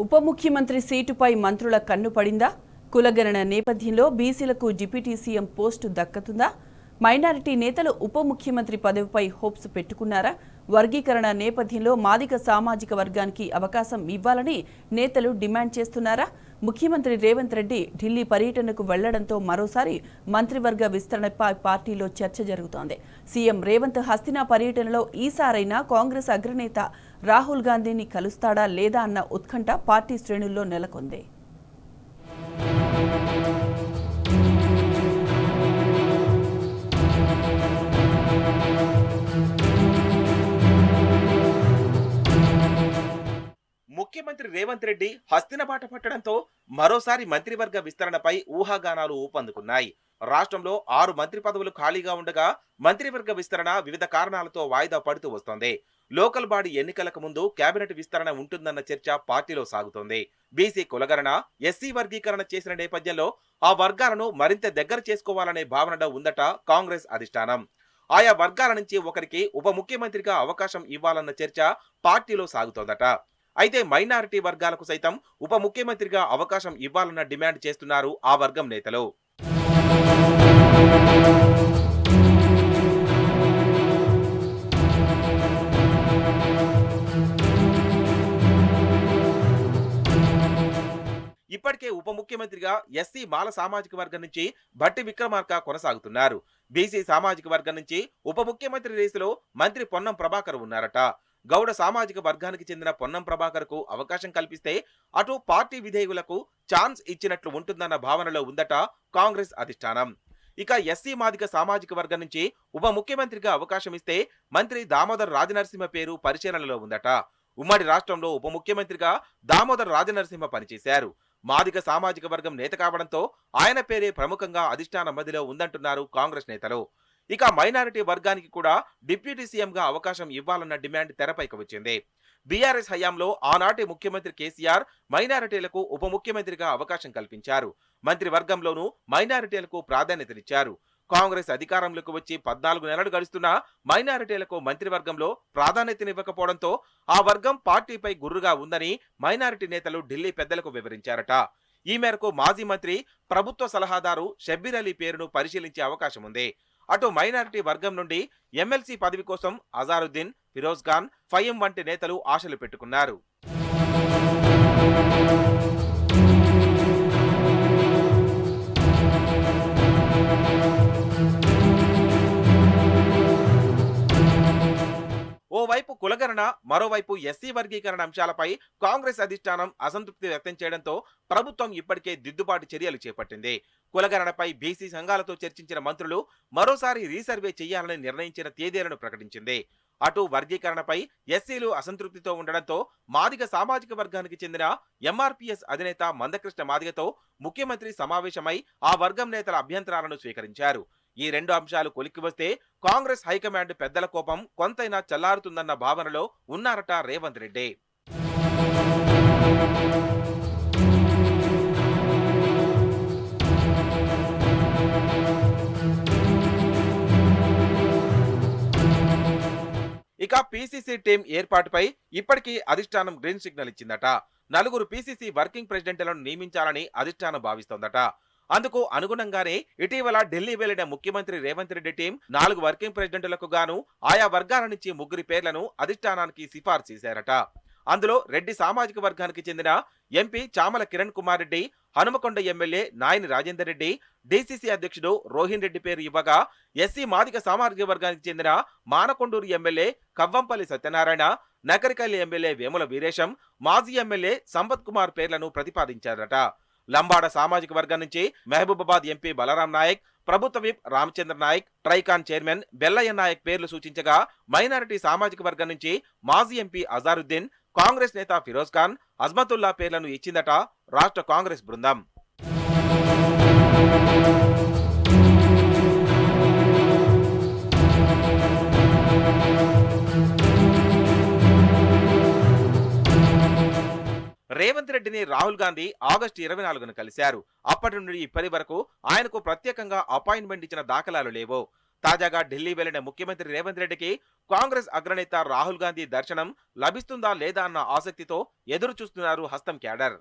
ఉప ముఖ్యమంత్రి సీటుపై మంత్రుల కన్ను పడిందా? కులగణన నేపథ్యంలో బీసీలకు డిప్యూటీ సీఎం పోస్టు దక్కుతుందా? మైనారిటీ నేతలు ఉప ముఖ్యమంత్రి పదవిపై హోప్స్ పెట్టుకున్నారా? వర్గీకరణ నేపథ్యంలో మాదిగ సామాజిక వర్గానికి అవకాశం ఇవ్వాలని నేతలు డిమాండ్ చేస్తున్నారా? ముఖ్యమంత్రి రేవంత్ రెడ్డి ఢిల్లీ పర్యటనకు వెళ్లడంతో మరోసారి మంత్రివర్గ విస్తరణపై పార్టీలో చర్చ జరుగుతోంది. సీఎం రేవంత్ హస్తినా పర్యటనలో ఈసారైనా కాంగ్రెస్ అగ్రనేత రాహుల్ గాంధీని కలుస్తాడా లేదా అన్న ఉత్కంఠ పార్టీ శ్రేణుల్లో నెలకొంది. ముఖ్యమంత్రి రేవంత్ రెడ్డి హస్తిన బాట పట్టడంతో మరోసారి మంత్రివర్గ విస్తరణపై ఊహాగానాలు ఊపందుకున్నాయి. రాష్ట్రంలో 6 మంత్రి పదవులు ఖాళీగా ఉండగా మంత్రివర్గ విస్తరణ వివిధ కారణాలతో వాయిదా పడుతూ వస్తోంది. లోకల్ బాడీ ఎన్నికలకు ముందు కేబినెట్ విస్తరణ ఉంటుందన్న చర్చ పార్టీలో సాగుతోంది. బీసీ కులగణన, ఎస్సీ వర్గీకరణ చేసిన నేపథ్యంలో ఆ వర్గాలను మరింత దగ్గర చేసుకోవాలనే భావనలో ఉందట కాంగ్రెస్ అధిష్టానం. ఆయా వర్గాల నుంచి ఒకరికి ఉప ముఖ్యమంత్రిగా అవకాశం ఇవ్వాలన్న చర్చ పార్టీలో సాగుతోందట. అయితే మైనారిటీ వర్గాలకు సైతం ఉప ముఖ్యమంత్రిగా అవకాశం ఇవ్వాలన్న డిమాండ్ చేస్తున్నారు ఆ వర్గం నేతలు. ఇప్పటికే ఉప ముఖ్యమంత్రిగా ఎస్సీ మాల సామాజిక వర్గం నుంచి భట్టి విక్రమార్క కొనసాగుతున్నారు. బీసీ సామాజిక వర్గం నుంచి ఉప ముఖ్యమంత్రి రేసులో మంత్రి పొన్నం ప్రభాకర్ ఉన్నారట. గౌడ సామాజిక వర్గానికి చెందిన పొన్నం ప్రభాకర్ కు అవకాశం కల్పిస్తే అటు పార్టీ విధేయులకు ఛాన్స్ ఇచ్చినట్లు ఉంటుందన్న భావనలో ఉందట కాంగ్రెస్ అధిష్టానం. ఇక ఎస్సీ మాదిగ సామాజిక వర్గం నుంచి ఉప ముఖ్యమంత్రిగా అవకాశం ఇస్తే మంత్రి దామోదర్ రాజనరసింహ పేరు పరిశీలనలో ఉందట. ఉమ్మడి రాష్ట్రంలో ఉప ముఖ్యమంత్రిగా దామోదర్ రాజనరసింహ పనిచేశారు. మాదిగ సామాజిక వర్గం నేత కావడంతో ఆయన పేరే ప్రముఖంగా అధిష్టానం మధ్యలో ఉందంటున్నారు కాంగ్రెస్ నేతలు. ఇక మైనారిటీ వర్గానికి కూడా డిప్యూటీ సీఎంగా అవకాశం ఇవ్వాలన్న డిమాండ్ తెరపైకి వచ్చింది. బీఆర్ఎస్ హయాంలో ఆనాటి ముఖ్యమంత్రి కేసీఆర్ మైనారిటీలకు ఉప ముఖ్యమంత్రిగా అవకాశం కల్పించారు. మంత్రివర్గంలోనూ మైనారిటీలకు ప్రాధాన్యతనిచ్చారు. కాంగ్రెస్ అధికారంలోకి వచ్చి 14 నెలలు గడుస్తున్నా మైనారిటీలకు మంత్రివర్గంలో ప్రాధాన్యతనివ్వకపోవడంతో ఆ వర్గం పార్టీపై గుర్రుగా ఉందని మైనారిటీ నేతలు ఢిల్లీ పెద్దలకు వివరించారట. ఈ మేరకు మాజీ మంత్రి, ప్రభుత్వ సలహాదారు షబ్బీర్ అలీ పేరును పరిశీలించే అవకాశం ఉంది. అటు మైనారిటీ వర్గం నుండి ఎమ్మెల్సీ పదవి కోసం అజారుద్దీన్, ఫిరోజ్ ఖాన్, ఫయీం వంటి నేతలు ఆశలు పెట్టుకున్నారు. ఓవైపు కులగణన, మరోవైపు ఎస్సీ వర్గీకరణ అంశాలపై కాంగ్రెస్ అధిష్టానం అసంతృప్తి వ్యక్తం చేయడంతో ప్రభుత్వం ఇప్పటికే దిద్దుబాటు చర్యలు చేపట్టింది. కులగణనపై బీసీ సంఘాలతో చర్చించిన మంత్రులు మరోసారి రీసర్వే చేయాలని నిర్ణయించిన తేదీలను ప్రకటించింది. అటు వర్గీకరణపై ఎస్సీలు అసంతృప్తితో ఉండడంతో మాదిగ సామాజిక వర్గానికి చెందిన ఎంఆర్పీఎస్ అధినేత మందకృష్ణ మాదిగతో ముఖ్యమంత్రి సమావేశమై ఆ వర్గం నేతల అభ్యంతరాలను స్వీకరించారు. ఈ 2 అంశాలు కొలిక్కి వస్తే కాంగ్రెస్ హైకమాండ్ పెద్దల కోపం కొంతైనా చల్లారుతుందన్న భావనలో ఉన్నారట రేవంత్ రెడ్డి. ఇక పీసీసీ టీం ఏర్పాటుపై ఇప్పటికీ అధిష్టానం గ్రీన్ సిగ్నల్ ఇచ్చిందట. 4 పీసీసీ వర్కింగ్ ప్రెసిడెంట్లను నియమించాలని అధిష్టానం భావిస్తోందట. అందుకు అనుగుణంగానే ఇటీవల ఢిల్లీ వెళ్లిన ముఖ్యమంత్రి రేవంత్ రెడ్డి టీం 4 వర్కింగ్ ప్రెసిడెంట్లకు గాను ఆయా వర్గాల నుంచి 3 పేర్లను అధిష్టానానికి సిఫార్సు చేశారట. అందులో రెడ్డి సామాజిక వర్గానికి చెందిన MP Chamala Kiran Kumar Reddy, Hanumakonda MLA Nayani Rajender Reddy, DCC అధ్యక్షుడు రోహిన్ రెడ్డి పేరు ఇవ్వగా, ఎస్సీ మాదిగ సామాజిక వర్గానికి చెందిన మానకొండూరు ఎమ్మెల్యే కవ్వంపల్లి సత్యనారాయణ, నకరికల్లి ఎమ్మెల్యే వేముల వీరేశం, మాజీ ఎమ్మెల్యే సంపత్ కుమార్ పేర్లను ప్రతిపాదించారట. లంబాడ సామాజిక వర్గం నుంచి మహబూబాబాద్ ఎంపీ బలరాం నాయక్, ప్రభుత్వ విప్ రామచంద్ర నాయక్, ట్రైకాన్ చైర్మన్ బెల్లయ్య నాయక్ పేర్లు సూచించగా, మైనారిటీ సామాజిక వర్గం నుంచి మాజీ ఎంపీ అజారుద్దీన్, కాంగ్రెస్ నేత ఫిరోజ్ ఖాన్, అజ్మతుల్లా పేర్లను ఇచ్చిందట రాష్ట్ర కాంగ్రెస్ బృందం. రేవంత్ రెడ్డిని రాహుల్ గాంధీ ఆగస్టు 24న కలిశారు. అప్పటి నుండి ఇప్పటి వరకు ఆయనకు ప్రత్యేకంగా అపాయింట్మెంట్ ఇచ్చిన దాఖలాలు లేవు. తాజాగా ఢిల్లీ వెళ్లిన ముఖ్యమంత్రి రేవంత్ రెడ్డికి కాంగ్రెస్ అగ్రనేత రాహుల్ గాంధీ దర్శనం లభిస్తుందా లేదా అన్న ఆసక్తితో ఎదురు చూస్తున్నారు హస్తం క్యాడర్.